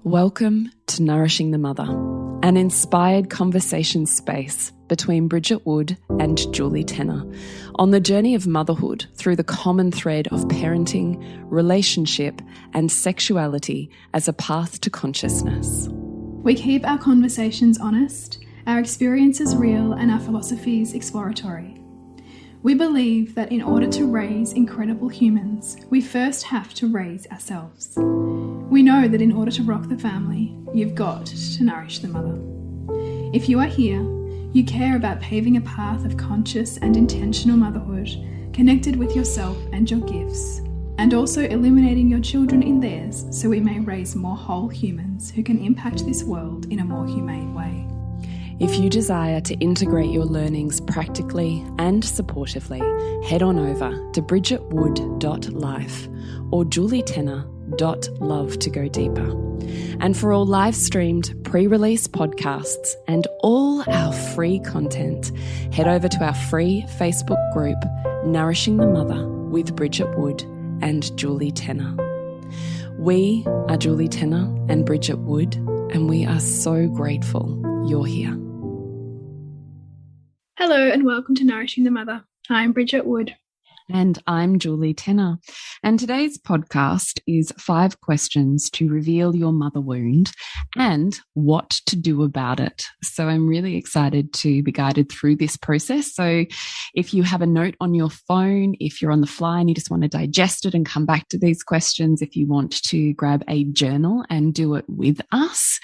Welcome to Nourishing the Mother, an inspired conversation space between Bridget Wood and Julie Tenner on the journey of motherhood through the common thread of parenting, relationship, and sexuality as a path to consciousness. We keep our conversations honest, our experiences real, and our philosophies exploratory. We believe that in order to raise incredible humans, we first have to raise ourselves. We know that in order to rock the family, you've got to nourish the mother. If you are here, you care about paving a path of conscious and intentional motherhood, connected with yourself and your gifts, and also illuminating your children in theirs so we may raise more whole humans who can impact this world in a more humane way. If you desire to integrate your learnings practically and supportively, head on over to bridgetwood.life or julietenner.love to go deeper. And for all live-streamed pre-release podcasts and all our free content, head over to our free Facebook group, Nourishing the Mother with Bridget Wood and Julie Tenner. We are Julie Tenner and Bridget Wood, and we are so grateful you're here. Hello and welcome to Nourishing the Mother. I'm Bridget Wood. And I'm Julie Tenner. And today's podcast is 5 questions to reveal your mother wound and what to do about it. So I'm really excited to be guided through this process. So if you have a note on your phone, if you're on the fly and you just want to digest it and come back to these questions, if you want to grab a journal and do it with us,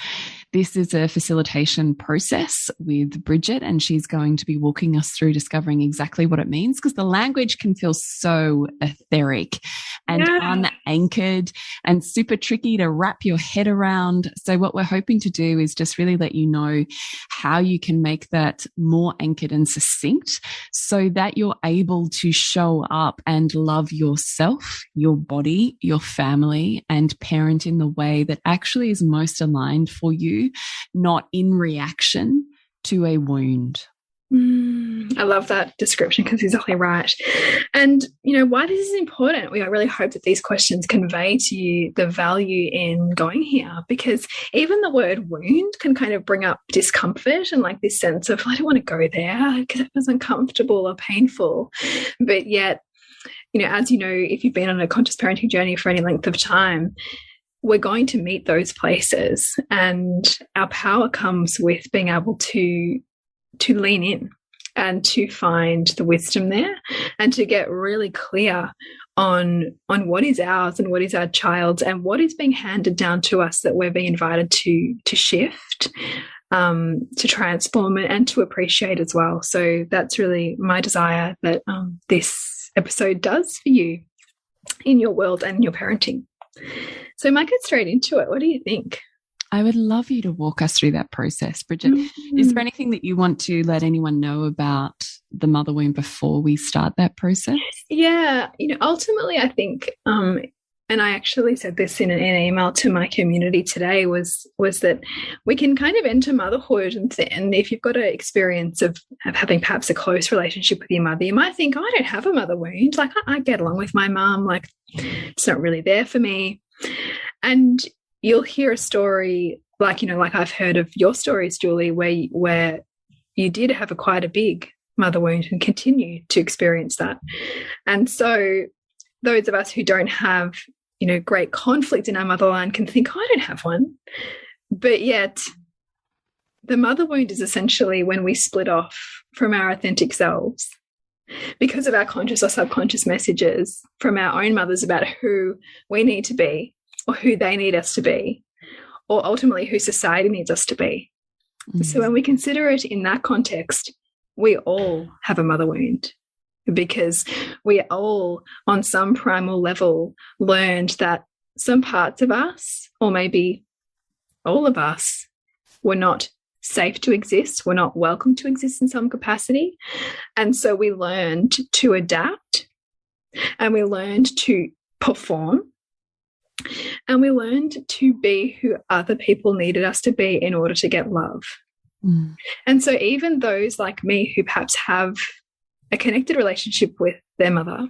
this is a facilitation process with Bridget, and she's going to be walking us through discovering exactly what it means, because the language can feel so etheric and unanchored and super tricky to wrap your head around. So what we're hoping to do is just really let you know how you can make that more anchored and succinct so that you're able to show up and love yourself, your body, your family, and parent in the way that actually is most aligned for you, not in reaction to a wound. I love that description because it's exactly right. And, why this is important, we really hope that these questions convey to you the value in going here, because even the word wound can kind of bring up discomfort and like this sense of, I don't want to go there because it feels uncomfortable or painful. But yet, as you know, if you've been on a conscious parenting journey for any length of time, we're going to meet those places, and our power comes with being able to lean in and to find the wisdom there and to get really clear on what is ours and what is our child's and what is being handed down to us that we're being invited to shift, to transform it and to appreciate as well. So that's really my desire that this episode does for you in your world and in your parenting. So I might get straight into it. What do you think? I would love you to walk us through that process, Bridget. Is there anything that you want to let anyone know about the mother wound before we start that process? Yeah, ultimately I think, and I actually said this in an email to my community today, was that we can kind of enter motherhood and if you've got an experience of having perhaps a close relationship with your mother, you might think, oh, I don't have a mother wound. Like I get along with my mum, like it's not really there for me. And you'll hear a story like I've heard of your stories, Julie, where you did have quite a big mother wound and continue to experience that. And so those of us who don't have, great conflict in our motherland can think, oh, I don't have one. But yet the mother wound is essentially when we split off from our authentic selves because of our conscious or subconscious messages from our own mothers about who we need to be, or who they need us to be, or ultimately who society needs us to be. So when we consider it in that context, we all have a mother wound, because we all, on some primal level, learned that some parts of us, or maybe all of us, were not safe to exist, were not welcome to exist in some capacity. And so we learned to adapt, and we learned to perform, and we learned to be who other people needed us to be in order to get love. And so even those like me who perhaps have a connected relationship with their mother,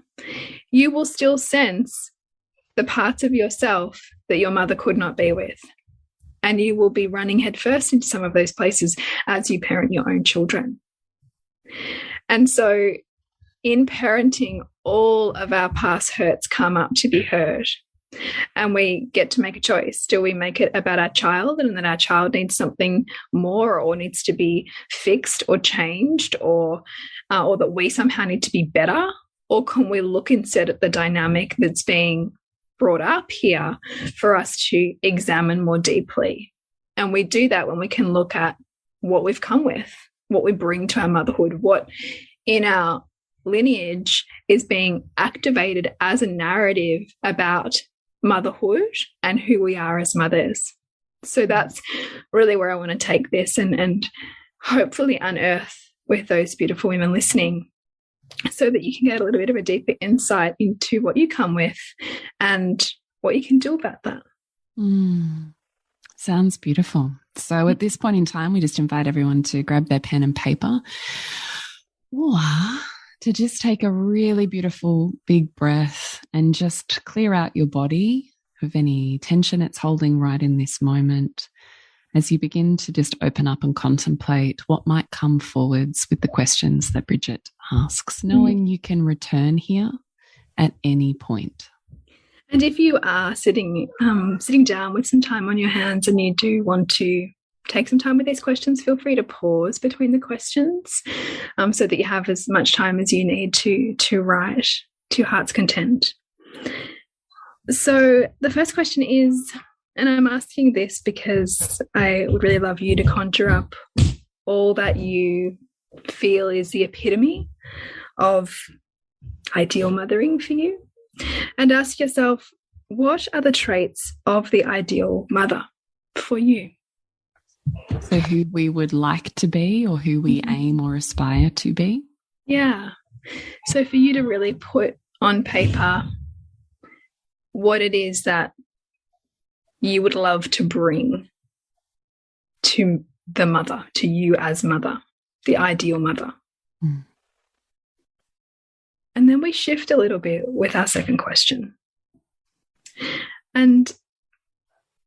you will still sense the parts of yourself that your mother could not be with. and you will be running headfirst into some of those places as you parent your own children. And so in parenting, all of our past hurts come up to be heard. And we get to make a choice. Do we make it about our child and that our child needs something more or needs to be fixed or changed, or that we somehow need to be better? Or can we look instead at the dynamic that's being brought up here for us to examine more deeply? And we do that when we can look at what we've come with, what we bring to our motherhood, what in our lineage is being activated as a narrative about motherhood and who we are as mothers. So that's really where I want to take this and hopefully unearth with those beautiful women listening, so that you can get a little bit of a deeper insight into what you come with and what you can do about that. Sounds beautiful. So at this point in time, we just invite everyone to grab their pen and paper, or to just take a really beautiful big breath and just clear out your body of any tension it's holding right in this moment, as you begin to just open up and contemplate what might come forwards with the questions that Bridget asks, knowing you can return here at any point. And if you are sitting down with some time on your hands and you do want to take some time with these questions, feel free to pause between the questions, so that you have as much time as you need to write to your heart's content. So the first question is, and I'm asking this because I would really love you to conjure up all that you feel is the epitome of ideal mothering for you, and ask yourself, what are the traits of the ideal mother for you? So who we would like to be, or who we aim or aspire to be? Yeah. So for you to really put on paper what it is that you would love to bring to the mother, to you as mother, the ideal mother. And then we shift a little bit with our second question. And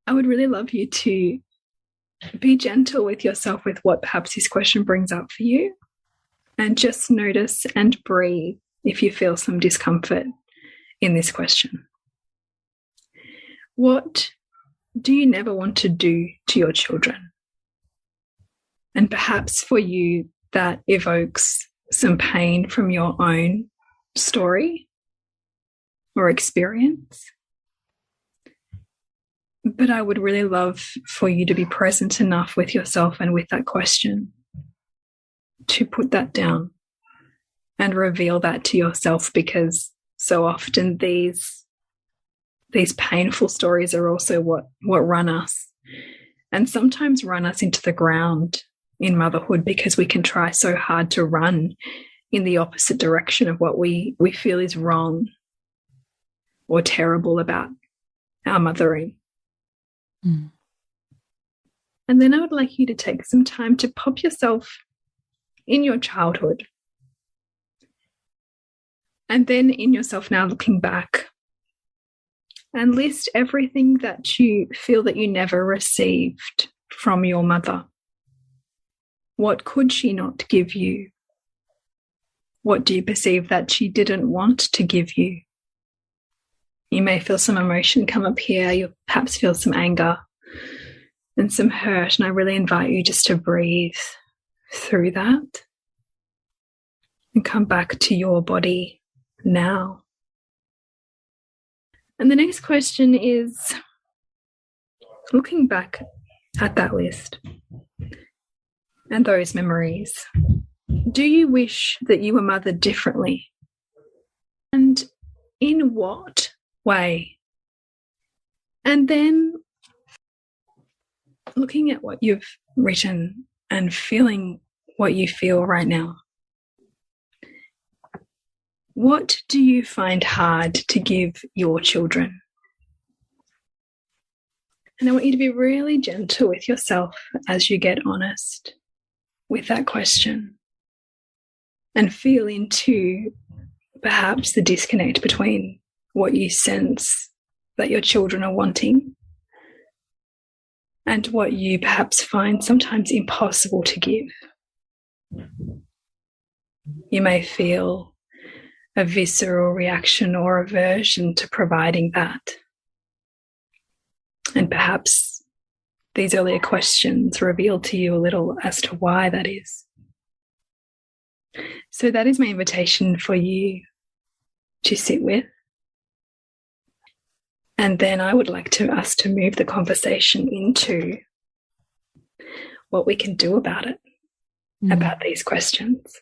I would really love you to be gentle with yourself with what perhaps this question brings up for you, and just notice and breathe if you feel some discomfort in this question. What do you never want to do to your children? And perhaps for you that evokes some pain from your own story or experience. But I would really love for you to be present enough with yourself and with that question to put that down and reveal that to yourself, because so often these painful stories are also what run us, and sometimes run us into the ground in motherhood, because we can try so hard to run in the opposite direction of what we feel is wrong or terrible about our mothering. And then I would like you to take some time to pop yourself in your childhood, and then in yourself now looking back, and list everything that you feel that you never received from your mother. What could she not give you? What do you perceive that she didn't want to give you? You may feel some emotion come up here. You'll perhaps feel some anger and some hurt. And I really invite you just to breathe through that and come back to your body now. And the next question is, looking back at that list and those memories, do you wish that you were mothered differently? And in what way? And then looking at what you've written and feeling what you feel right now. What do you find hard to give your children? And I want you to be really gentle with yourself as you get honest with that question, and feel into perhaps the disconnect between what you sense that your children are wanting and what you perhaps find sometimes impossible to give. You may feel a visceral reaction or aversion to providing that. And perhaps these earlier questions reveal to you a little as to why that is. So that is my invitation for you to sit with. And then I would like us to move the conversation into what we can do about it, about these questions.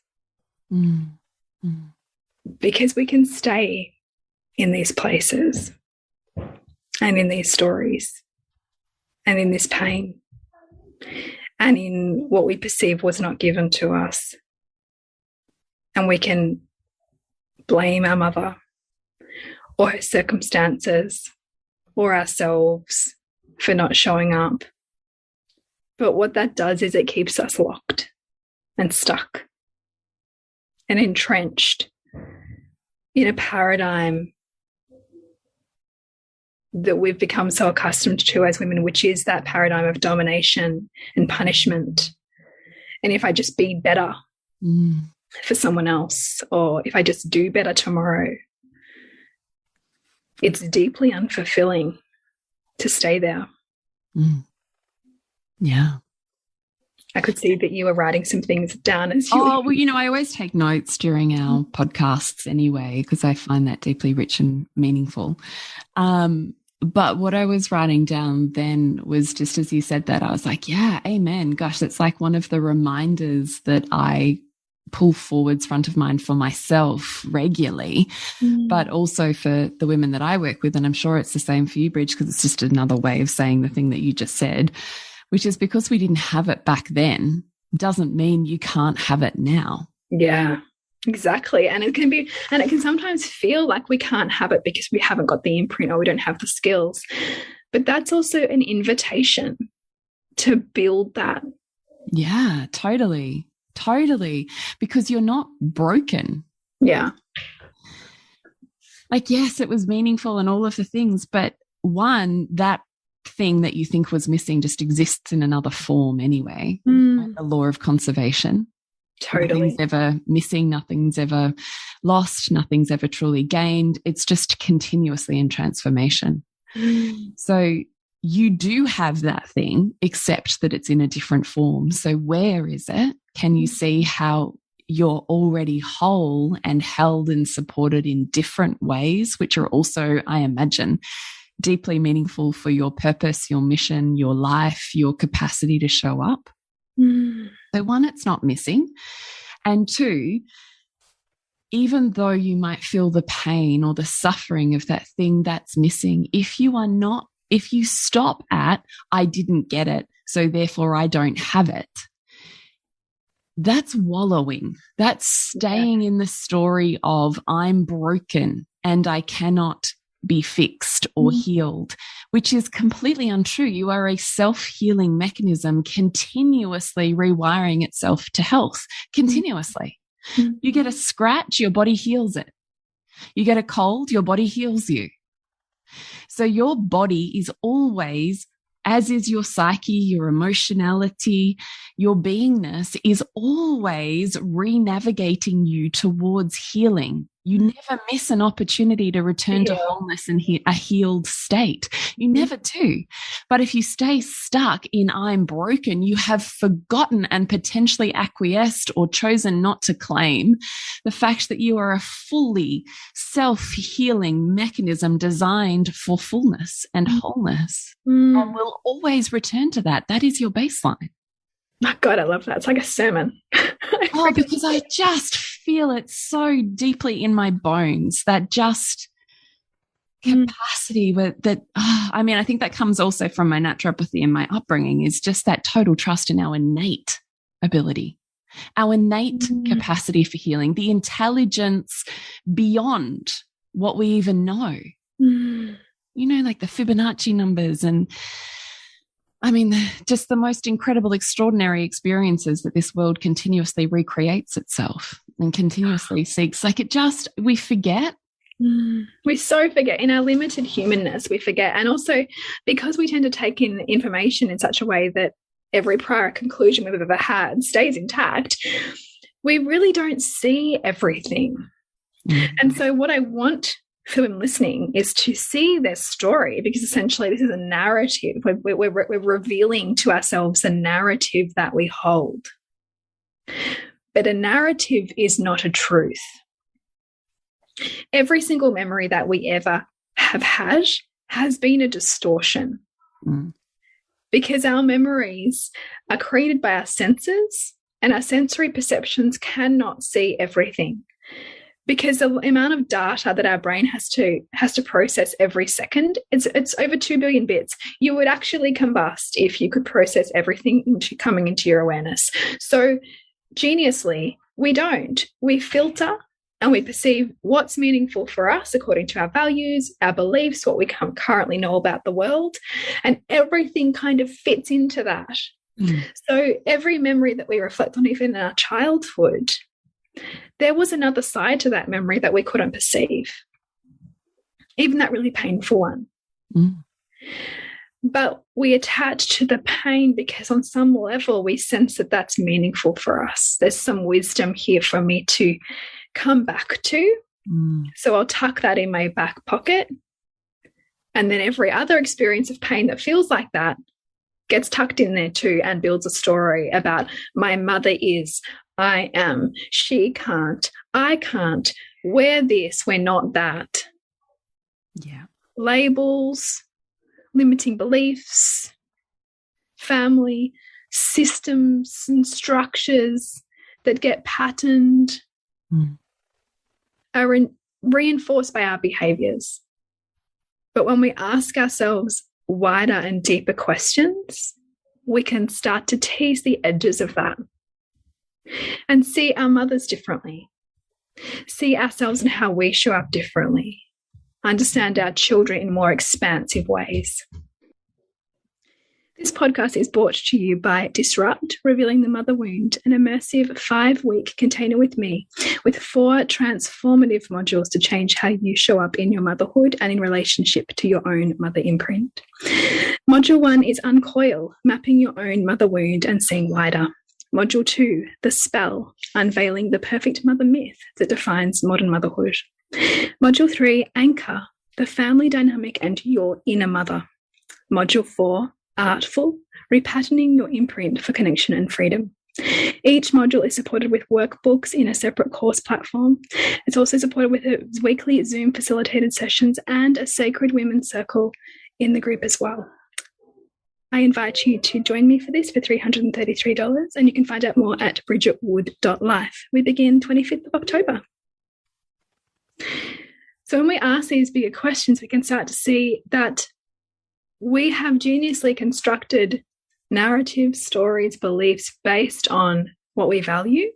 Because we can stay in these places and in these stories and in this pain and in what we perceive was not given to us. And we can blame our mother or her circumstances or ourselves for not showing up. But what that does is it keeps us locked and stuck and entrenched in a paradigm that we've become so accustomed to as women, which is that paradigm of domination and punishment. And if I just be better for someone else, or if I just do better tomorrow, it's deeply unfulfilling to stay there. Yeah. I could see that you were writing some things down as you well, you know, I always take notes during our podcasts anyway, because I find that deeply rich and meaningful. But what I was writing down then was just as you said that, I was like, yeah, amen. Gosh, it's like one of the reminders that I pull forwards front of mind for myself regularly, but also for the women that I work with. And I'm sure it's the same for you, Bridge, because it's just another way of saying the thing that you just said, which is because we didn't have it back then doesn't mean you can't have it now. Yeah, exactly. And it can sometimes feel like we can't have it because we haven't got the imprint or we don't have the skills. But that's also an invitation to build that. Yeah, totally. Totally. Because you're not broken. Yeah. Like, yes, it was meaningful and all of the things, but one, that thing that you think was missing just exists in another form anyway. Right? The law of conservation. Totally. Nothing's ever missing, nothing's ever lost, nothing's ever truly gained. It's just continuously in transformation. So you do have that thing, except that it's in a different form. So where is it? Can you see how you're already whole and held and supported in different ways, which are also, I imagine, deeply meaningful for your purpose, your mission, your life, your capacity to show up? So one, it's not missing. And two, even though you might feel the pain or the suffering of that thing that's missing, if you stop at, I didn't get it, so therefore I don't have it, that's wallowing. That's staying in the story of I'm broken and I cannot be fixed or healed, which is completely untrue. You are a self-healing mechanism continuously rewiring itself to health, continuously. You get a scratch, your body heals it. You get a cold, your body heals you. So your body is always, as is your psyche, your emotionality, your beingness is always re-navigating you towards healing. You never miss an opportunity to return to wholeness and a healed state. You never do. But if you stay stuck in I'm broken, you have forgotten and potentially acquiesced or chosen not to claim the fact that you are a fully self-healing mechanism designed for fullness and wholeness. And will always return to that. That is your baseline. Oh God, I love that. It's like a sermon. Because I just feel it so deeply in my bones, that just capacity I mean, I think that comes also from my naturopathy and my upbringing, is just that total trust in our innate ability, our innate capacity for healing, the intelligence beyond what we even know. You know, like the Fibonacci numbers and I mean, just the most incredible, extraordinary experiences that this world continuously recreates itself and continuously seeks. Like we forget We so forget in our limited humanness, we forget. And also because we tend to take in information in such a way that every prior conclusion we've ever had stays intact, we really don't see everything. And so what I want for them listening is to see their story, because essentially this is a narrative. We're revealing to ourselves a narrative that we hold. But a narrative is not a truth. Every single memory that we ever have had has been a distortion. Because our memories are created by our senses, and our sensory perceptions cannot see everything. Because the amount of data that our brain has to process every second, it's over 2 billion bits. You would actually combust if you could process everything coming into your awareness. So geniusly, we don't. We filter and we perceive what's meaningful for us according to our values, our beliefs, what we currently know about the world, and everything kind of fits into that. So every memory that we reflect on, even in our childhood, there was another side to that memory that we couldn't perceive, even that really painful one. But we attach to the pain because on some level we sense that that's meaningful for us. There's some wisdom here for me to come back to. So I'll tuck that in my back pocket. And then every other experience of pain that feels like that gets tucked in there too, and builds a story about my mother is, I am, she can't, I can't, we're this, we're not that. Yeah. Labels, limiting beliefs, family, systems and structures that get patterned are reinforced by our behaviors. But when we ask ourselves wider and deeper questions, we can start to tease the edges of that and see our mothers differently, see ourselves and how we show up differently, understand our children in more expansive ways. This podcast is brought to you by Disrupt, Revealing the Mother Wound, an immersive 5-week container with me, with 4 transformative modules to change how you show up in your motherhood and in relationship to your own mother imprint. Module 1 is Uncoil, mapping your own mother wound and seeing wider. Module 2, The Spell, unveiling the perfect mother myth that defines modern motherhood. Module 3, Anchor, the family dynamic and your inner mother. Module 4, Artful, repatterning your imprint for connection and freedom. Each module is supported with workbooks in a separate course platform. It's also supported with weekly Zoom facilitated sessions and a sacred women's circle in the group as well. I invite you to join me for this for $333, and you can find out more at bridgetwood.life. We begin 25th of October. So when we ask these bigger questions, we can start to see that we have geniusly constructed narratives, stories, beliefs based on what we value.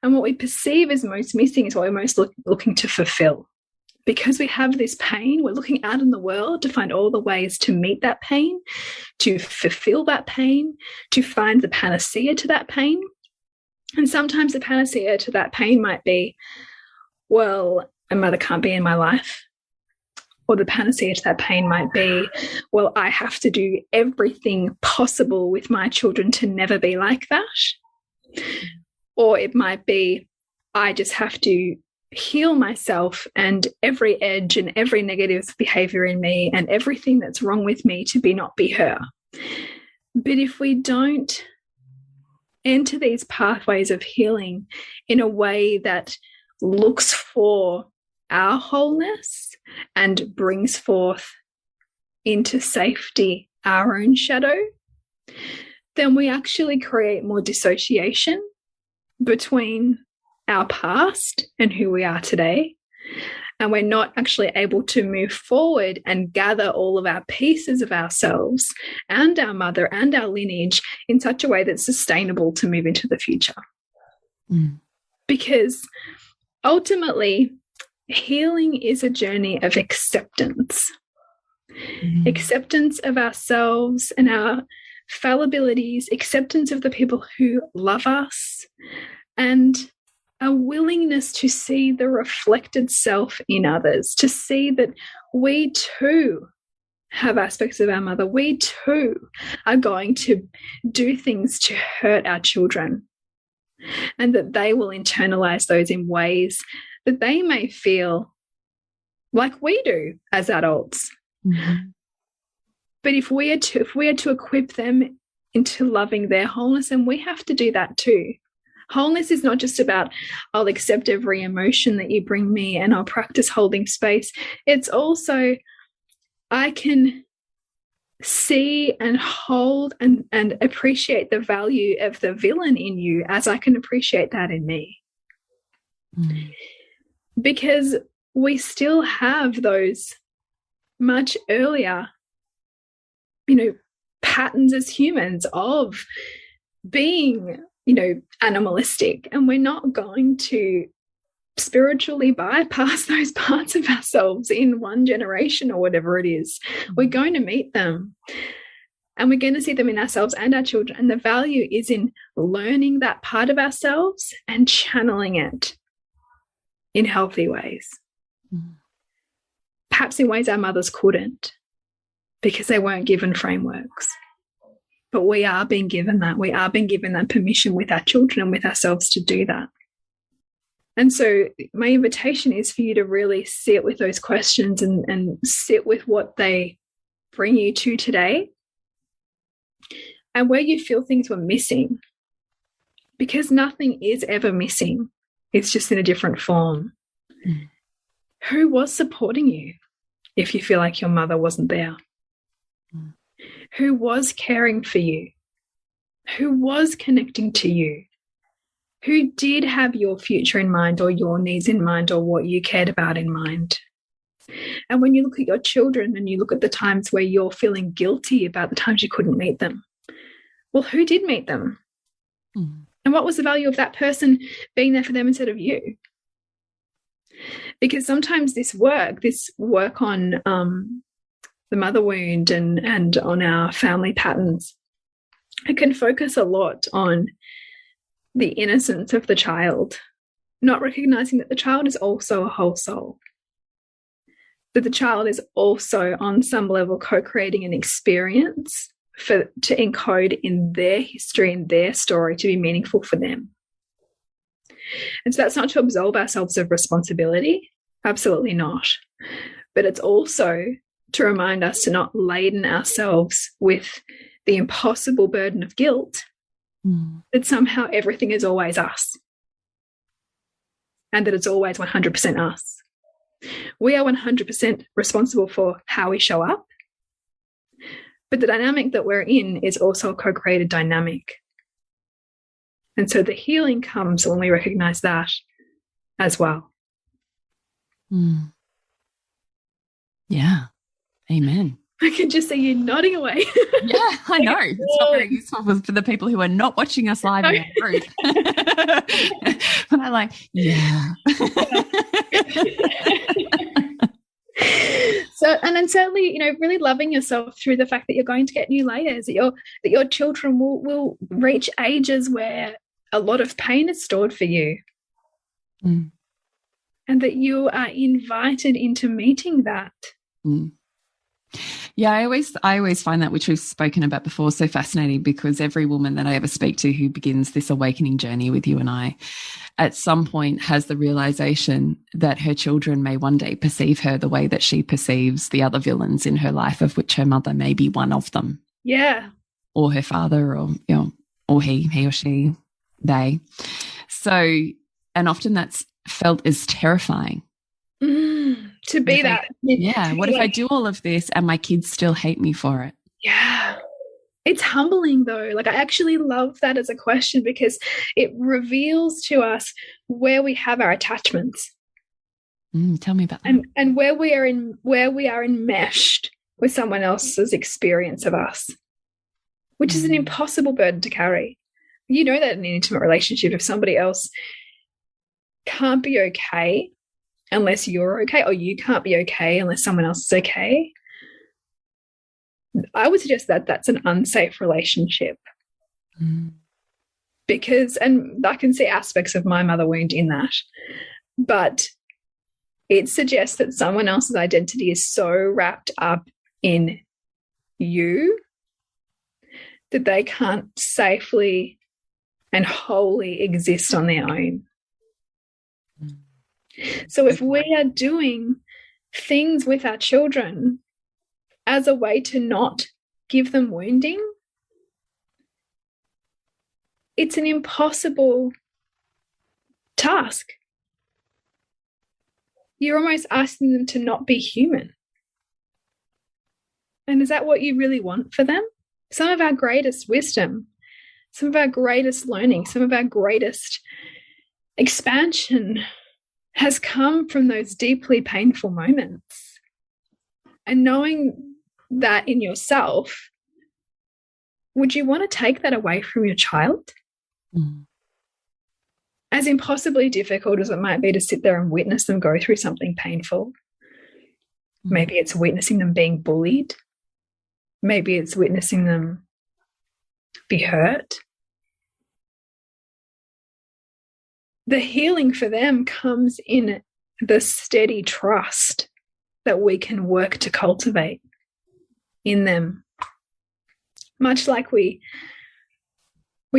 And what we perceive as most missing is what we're most looking to fulfill. Because we have this pain, we're looking out in the world to find all the ways to meet that pain, to fulfill that pain, to find the panacea to that pain. And sometimes the panacea to that pain might be, well, my mother can't be in my life. Or the panacea to that pain might be, well, I have to do everything possible with my children to never be like that. Or it might be, I just have to heal myself and every edge and every negative behavior in me and everything that's wrong with me to not be her. But if we don't enter these pathways of healing in a way that looks for our wholeness and brings forth into safety our own shadow, then we actually create more dissociation between our past and who we are today. And we're not actually able to move forward and gather all of our pieces of ourselves and our mother and our lineage in such a way that's sustainable to move into the future. Because ultimately, healing is a journey of acceptance. Acceptance of ourselves and our fallibilities, acceptance of the people who love us, and a willingness to see the reflected self in others, to see that we too have aspects of our mother. We too are going to do things to hurt our children, and that they will internalize those in ways that they may feel like we do as adults. Mm-hmm. But if we are to equip them into loving their wholeness, then we have to do that too. Wholeness is not just about, I'll accept every emotion that you bring me and I'll practice holding space. It's also, I can see and hold and appreciate the value of the villain in you as I can appreciate that in me. Mm. Because we still have those much earlier, patterns as humans of being, animalistic, and we're not going to spiritually bypass those parts of ourselves in one generation or whatever it is. We're going to meet them, and we're going to see them in ourselves and our children. And the value is in learning that part of ourselves and channeling it in healthy ways. Mm. Perhaps in ways our mothers couldn't, because they weren't given frameworks. But we are being given that. We are being given that permission with our children and with ourselves to do that. And so my invitation is for you to really sit with those questions and sit with what they bring you to today, and where you feel things were missing. Because nothing is ever missing. It's just in a different form. Mm. Who was supporting you if you feel like your mother wasn't there? Mm. Who was caring for you? Who was connecting to you? Who did have your future in mind, or your needs in mind, or what you cared about in mind? And when you look at your children and you look at the times where you're feeling guilty about the times you couldn't meet them, well, who did meet them? Mm. And what was the value of that person being there for them instead of you? Because sometimes this work on the mother wound and on our family patterns, it can focus a lot on the innocence of the child, not recognizing that the child is also a whole soul, that the child is also on some level co-creating an experience to encode in their history and their story to be meaningful for them. And so that's not to absolve ourselves of responsibility, absolutely not, but it's also to remind us to not laden ourselves with the impossible burden of guilt that somehow everything is always us, and that it's always 100% us. We are 100% responsible for how we show up, but the dynamic that we're in is also a co-created dynamic. And so the healing comes when we recognize that as well. Mm. Yeah. Amen. I can just see you nodding away. Yeah, I know. It's not very useful for the people who are not watching us live in our group. But I'm like, yeah. So, and then certainly, really loving yourself through the fact that you're going to get new layers, that your children will reach ages where a lot of pain is stored for you. Mm. And that you are invited into meeting that. Mm. Yeah, I always find that, which we've spoken about before, so fascinating, because every woman that I ever speak to who begins this awakening journey with you and I, at some point has the realization that her children may one day perceive her the way that she perceives the other villains in her life, of which her mother may be one of them. Yeah. Or her father, or or he or she, they. So, and often that's felt as terrifying. To be that. Yeah. What if I do all of this and my kids still hate me for it? Yeah. It's humbling though. Like, I actually love that as a question, because it reveals to us where we have our attachments. Tell me about that. And where we are enmeshed with someone else's experience of us, which is an impossible burden to carry. You know that in an intimate relationship, if somebody else can't be okay unless you're okay, or you can't be okay unless someone else is okay, I would suggest that that's an unsafe relationship. Because, and I can see aspects of my mother wound in that, but it suggests that someone else's identity is so wrapped up in you that they can't safely and wholly exist on their own. So if we are doing things with our children as a way to not give them wounding, it's an impossible task. You're almost asking them to not be human. And is that what you really want for them? Some of our greatest wisdom, some of our greatest learning, some of our greatest expansion has come from those deeply painful moments. And knowing that in yourself, would you want to take that away from your child? Mm. As impossibly difficult as it might be to sit there and witness them go through something painful. Maybe it's witnessing them being bullied. Maybe it's witnessing them be hurt. The healing for them comes in the steady trust that we can work to cultivate in them. Much like we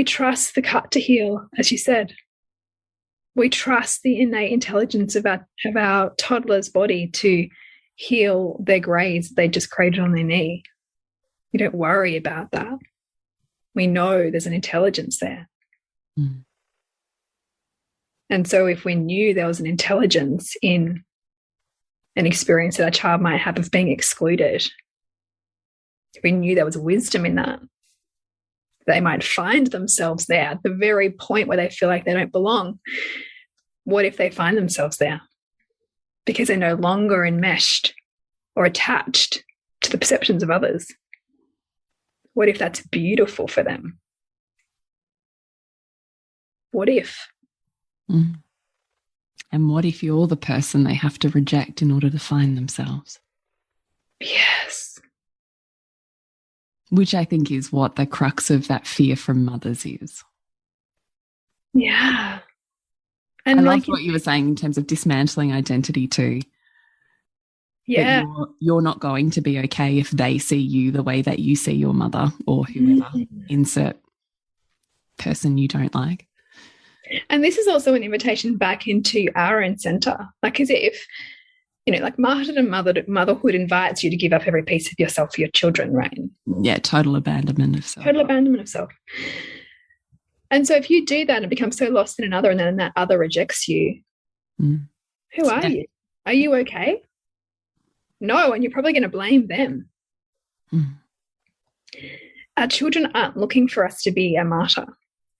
trust the cut to heal, as you said. We trust the innate intelligence of our toddler's body to heal their graze they just created on their knee. We don't worry about that. We know there's an intelligence there. Mm. And so if we knew there was an intelligence in an experience that our child might have of being excluded, if we knew there was wisdom in that, they might find themselves there at the very point where they feel like they don't belong. What if they find themselves there? Because they're no longer enmeshed or attached to the perceptions of others. What if that's beautiful for them? What if? Mm. And what if you're the person they have to reject in order to find themselves? Yes. Which I think is what the crux of that fear from mothers is. Yeah. And I like love what you were saying in terms of dismantling identity too. Yeah. You're not going to be okay if they see you the way that you see your mother or whoever, insert person you don't like. And this is also an invitation back into our own center. Like as if, you know, like martyrdom and motherhood invites you to give up every piece of yourself for your children, right? Yeah, total abandonment of self. Total abandonment of self. And so if you do that and become so lost in another and then that other rejects you, who are you? Are you okay? No, and you're probably going to blame them. Our children aren't looking for us to be a martyr.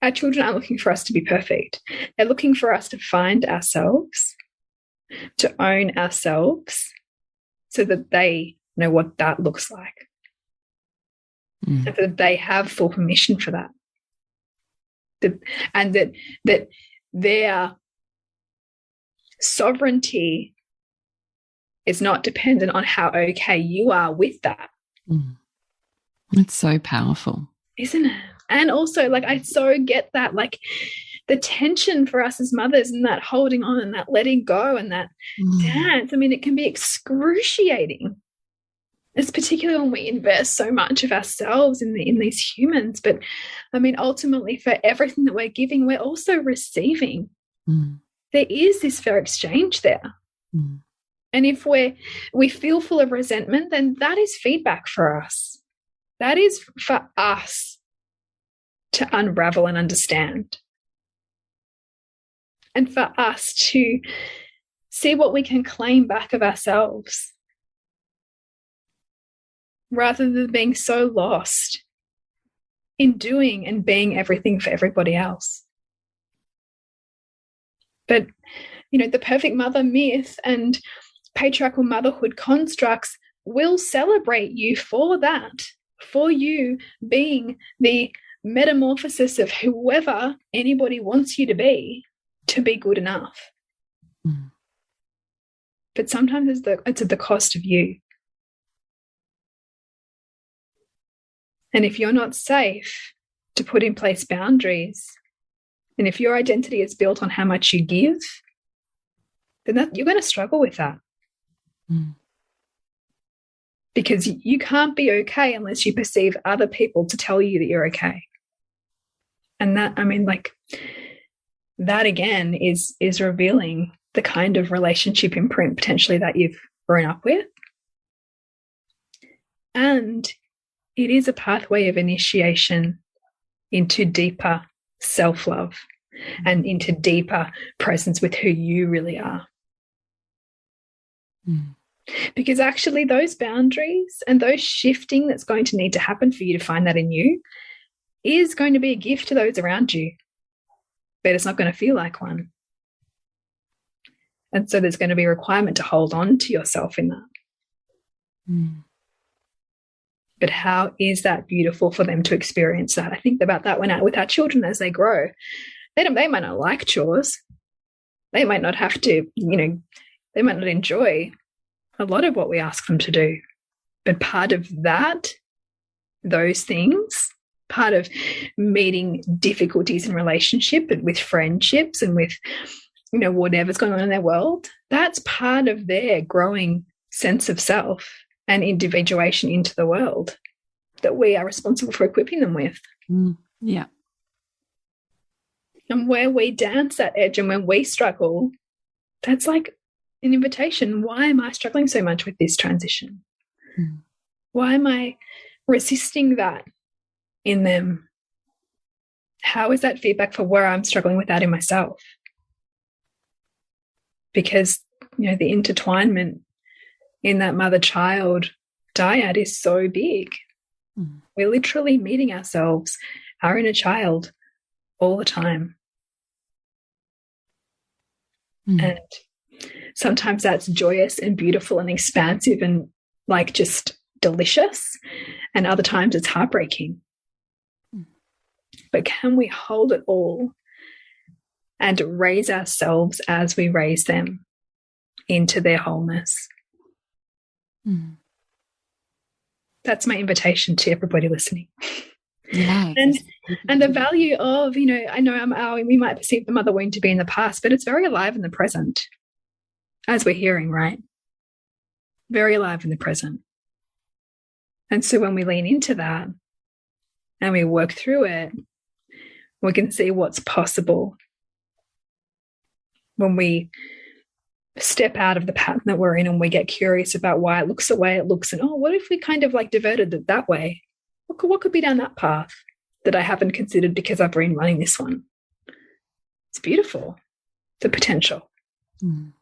Our children aren't looking for us to be perfect. They're looking for us to find ourselves, to own ourselves, so that they know what that looks like. And that they have full permission for that. And that their sovereignty is not dependent on how okay you are with that. It's so powerful. Isn't it? And also, like, I so get that, like, the tension for us as mothers and that holding on and that letting go and that dance. I mean, it can be excruciating. It's particularly when we invest so much of ourselves in these humans. But, I mean, ultimately, for everything that we're giving, we're also receiving. There is this fair exchange there. And if we feel full of resentment, then that is feedback for us. That is for us to unravel and understand. And for us to see what we can claim back of ourselves, rather than being so lost in doing and being everything for everybody else. But, you know, the perfect mother myth and patriarchal motherhood constructs will celebrate you for that, for you being the metamorphosis of whoever anybody wants you to be good enough. But sometimes it's at the cost of you. And if you're not safe to put in place boundaries And if your identity is built on how much you give, then you're going to struggle with that. Mm. Because you can't be okay unless you perceive other people to tell you that you're okay. And that, I mean, like, that again is revealing the kind of relationship imprint potentially that you've grown up with. And it is a pathway of initiation into deeper self-love and into deeper presence with who you really are. Mm. Because actually those boundaries and those shifting that's going to need to happen for you to find that in you is going to be a gift to those around you, but it's not going to feel like one. And so there's going to be a requirement to hold on to yourself in that. Mm. But how is that beautiful for them to experience that? I think about that with our children as they grow. They might not like chores. They might not have to, they might not enjoy a lot of what we ask them to do. But part of that, those things, part of meeting difficulties in relationship and with friendships and with, whatever's going on in their world, that's part of their growing sense of self and individuation into the world that we are responsible for equipping them with. Mm. Yeah. And where we dance that edge and when we struggle, that's like an invitation. Why am I struggling so much with this transition? Mm. Why am I resisting that in them? How is that feedback for where I'm struggling with that in myself? Because, the intertwinement in that mother-child dyad is so big. Mm. We're literally meeting ourselves, our inner child, all the time. Mm. And sometimes that's joyous and beautiful and expansive and like just delicious. And other times it's heartbreaking. Mm. But can we hold it all and raise ourselves as we raise them into their wholeness? Mm. That's my invitation to everybody listening. Yeah. And the value of, I know we might perceive the mother wound to be in the past, but it's very alive in the present, as we're hearing, right? Very alive in the present. And so when we lean into that and we work through it, we can see what's possible when we step out of the pattern that we're in and we get curious about why it looks the way it looks. And, what if we kind of like diverted it that way? What could be down that path that I haven't considered because I've been running this one? It's beautiful, the potential. Mm.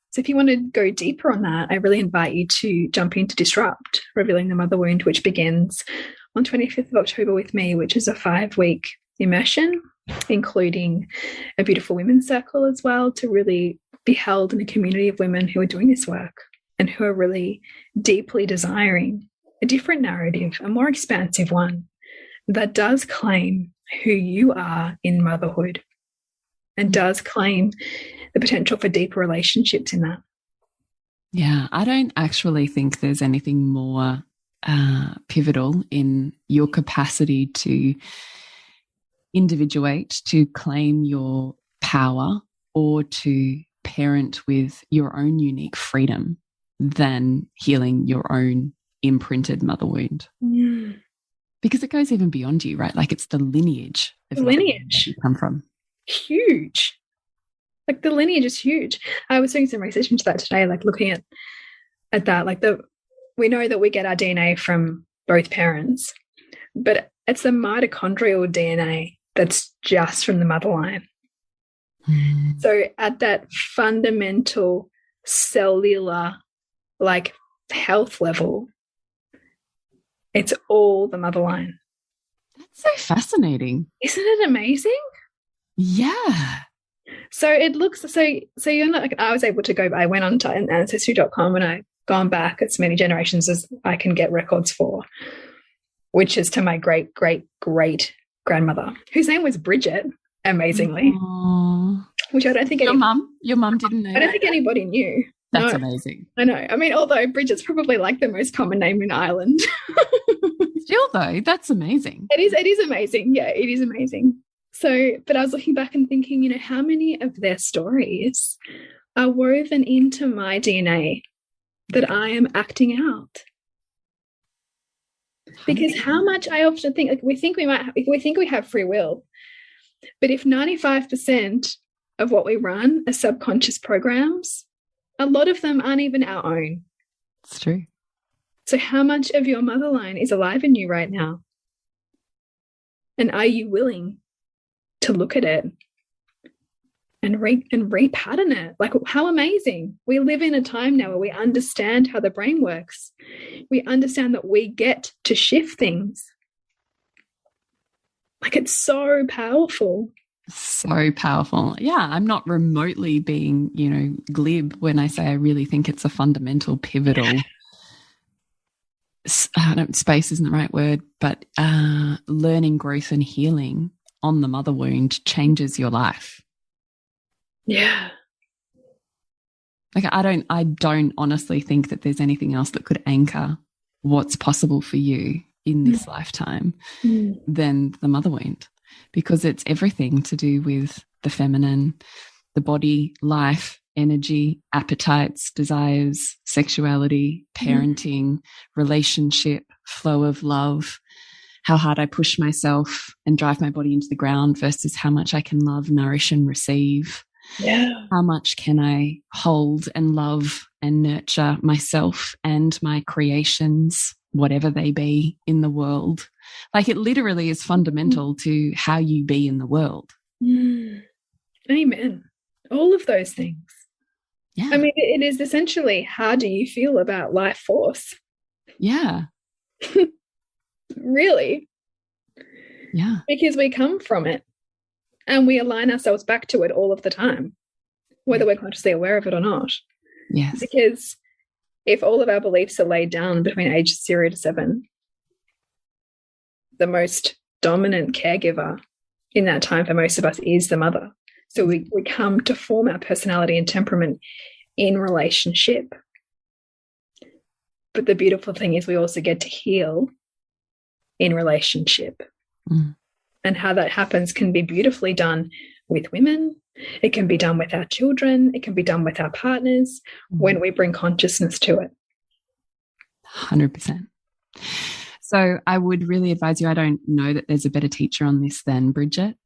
So if you want to go deeper on that, I really invite you to jump into Disrupt, Revealing the Mother Wound, which begins on 25th of October with me, which is a 5-week immersion, including a beautiful women's circle as well, to really be held in a community of women who are doing this work and who are really deeply desiring a different narrative, a more expansive one that does claim who you are in motherhood and does claim the potential for deeper relationships in that. Yeah, I don't actually think there's anything more pivotal in your capacity to individuate, to claim your power, or to parent with your own unique freedom than healing your own imprinted mother wound. Mm. Because it goes even beyond you, right? Like it's the lineage of lineage you come from. Huge. Like the lineage is huge. I was doing some research into that today, like looking at that. Like we know that we get our DNA from both parents, but it's the mitochondrial DNA that's just from the mother line. Mm. So at that fundamental cellular, like health level, it's all the mother line. That's so fascinating. Isn't it amazing? Yeah. So it looks so you're not like, I was able to go, I went on to ancestry.com and I've gone back as many generations as I can get records for, which is to my great grandmother, whose name was Bridget, amazingly. Aww. Which I don't think your mum didn't know. I don't think anybody knew. That's amazing. I know. I mean, although Bridget's probably like the most common name in Ireland. Still though, that's amazing. It is amazing. Yeah, it is amazing. So, but I was looking back and thinking, you know, how many of their stories are woven into my DNA that I am acting out? Because how much I often think, like, we think we have free will, but if 95% of what we run are subconscious programs, a lot of them aren't even our own. It's true. So how much of your motherline is alive in you right now? And are you willing to look at it and repattern it? Like, how amazing. We live in a time now where we understand how the brain works. We understand that we get to shift things. Like, it's so powerful. So powerful. Yeah, I'm not remotely being, you know, glib when I say I really think it's a fundamental, pivotal space isn't the right word, but learning, growth, and healing on the mother wound changes your life. Yeah. Like I don't honestly think that there's anything else that could anchor what's possible for you in this lifetime than the mother wound, because it's everything to do with the feminine, the body, life, energy, appetites, desires, sexuality, parenting, relationship, flow of love, how hard I push myself and drive my body into the ground versus how much I can love, nourish, and receive. Yeah. How much can I hold and love and nurture myself and my creations, whatever they be in the world? Like, it literally is fundamental to how you be in the world. Amen. All of those things. Yeah. I mean, it is essentially, how do you feel about life force? Yeah. Really? Yeah. Because we come from it and we align ourselves back to it all of the time, whether we're consciously aware of it or not. Yes. Because if all of our beliefs are laid down between ages 0 to 7, the most dominant caregiver in that time for most of us is the mother. So we come to form our personality and temperament in relationship. But the beautiful thing is we also get to heal in relationship. And how that happens can be beautifully done with women. It can be done with our children. It can be done with our partners when we bring consciousness to it. 100%. So I would really advise you, I don't know that there's a better teacher on this than Bridget.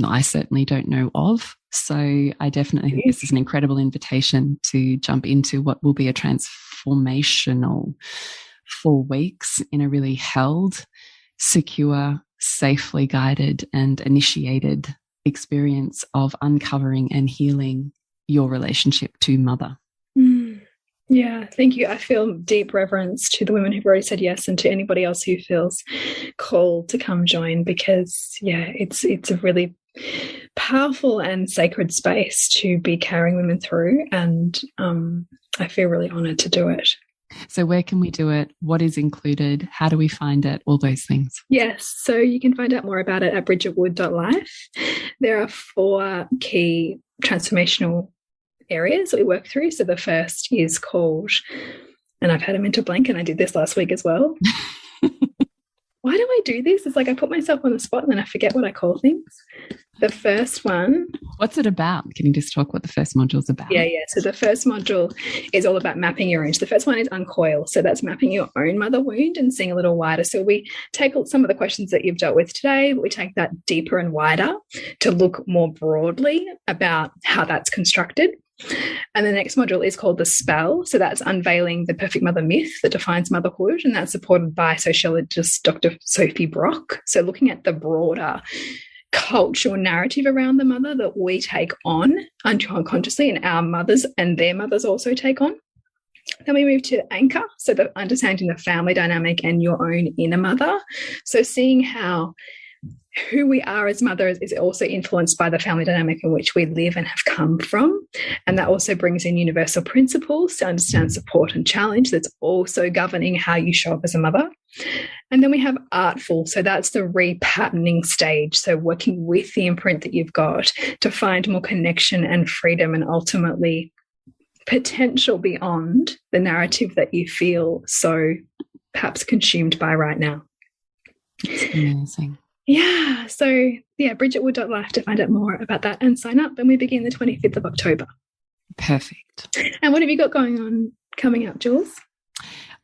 I certainly don't know of. So I definitely think this is an incredible invitation to jump into what will be a transformational 4 weeks in a really held, secure, safely guided and initiated experience of uncovering and healing your relationship to mother. Yeah, thank you. I feel deep reverence to the women who've already said yes, and to anybody else who feels called to come join, because yeah, it's a really powerful and sacred space to be carrying women through, and I feel really honored to do it. So where can we do it? What is included? How do we find it? All those things. Yes, so you can find out more about it at bridgetwood.life. There are 4 key transformational areas that we work through. So the first is called, and I've had a mental blank, and I did this last week as well. Why do I do this? It's like I put myself on the spot and then I forget what I call things. The first one. What's it about? Can you just talk what the first module is about? Yeah. So the first module is all about mapping your own. The first one is uncoil. So that's mapping your own mother wound and seeing a little wider. So we take some of the questions that you've dealt with today, but we take that deeper and wider to look more broadly about how that's constructed. And the next module is called the spell. So that's unveiling the perfect mother myth that defines motherhood. And that's supported by sociologist Dr. Sophie Brock. So looking at the broader cultural narrative around the mother that we take on unconsciously, and our mothers and their mothers also take on. Then we move to anchor. So the understanding the family dynamic and your own inner mother. So seeing how who we are as mothers is also influenced by the family dynamic in which we live and have come from. And that also brings in universal principles to understand support and challenge that's also governing how you show up as a mother. And then we have artful. So that's the repatterning stage. So working with the imprint that you've got to find more connection and freedom, and ultimately potential beyond the narrative that you feel so perhaps consumed by right now. It's amazing. Yeah. So yeah, bridgetwood.life to find out more about that and sign up. And we begin the 25th of October. Perfect. And what have you got going on coming up, Jules?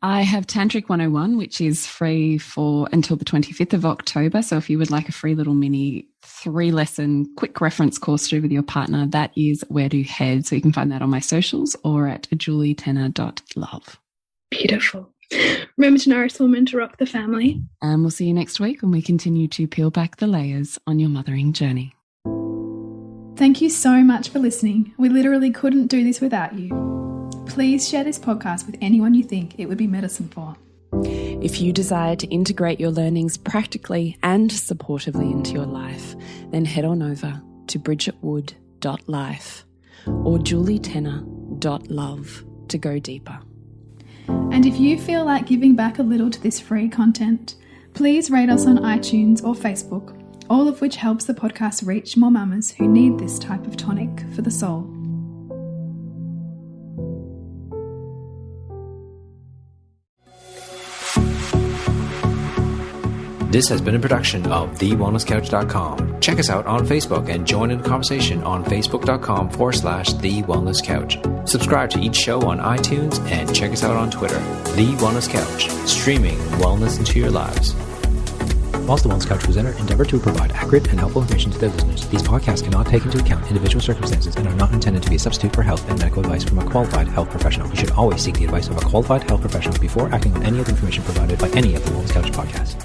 I have Tantric 101, which is free for until the 25th of October. So if you would like a free little mini 3-lesson quick reference course to do with your partner, that is where to head. So you can find that on my socials or at julietenner.love. Beautiful. Remember to nourish the woman, to rock the family. And we'll see you next week when we continue to peel back the layers on your mothering journey. Thank you so much for listening. We literally couldn't do this without you. Please share this podcast with anyone you think it would be medicine for. If you desire to integrate your learnings practically and supportively into your life, then head on over to bridgetwood.life or julietenner.love to go deeper. And if you feel like giving back a little to this free content, please rate us on iTunes or Facebook, all of which helps the podcast reach more mamas who need this type of tonic for the soul. This has been a production of TheWellnessCouch.com. Check us out on Facebook and join in the conversation on Facebook.com/TheWellnessCouch. Subscribe to each show on iTunes and check us out on Twitter. The Wellness Couch, streaming wellness into your lives. Whilst the Wellness Couch presenter endeavor to provide accurate and helpful information to their listeners, these podcasts cannot take into account individual circumstances and are not intended to be a substitute for health and medical advice from a qualified health professional. You should always seek the advice of a qualified health professional before acting on any of the information provided by any of the Wellness Couch podcasts.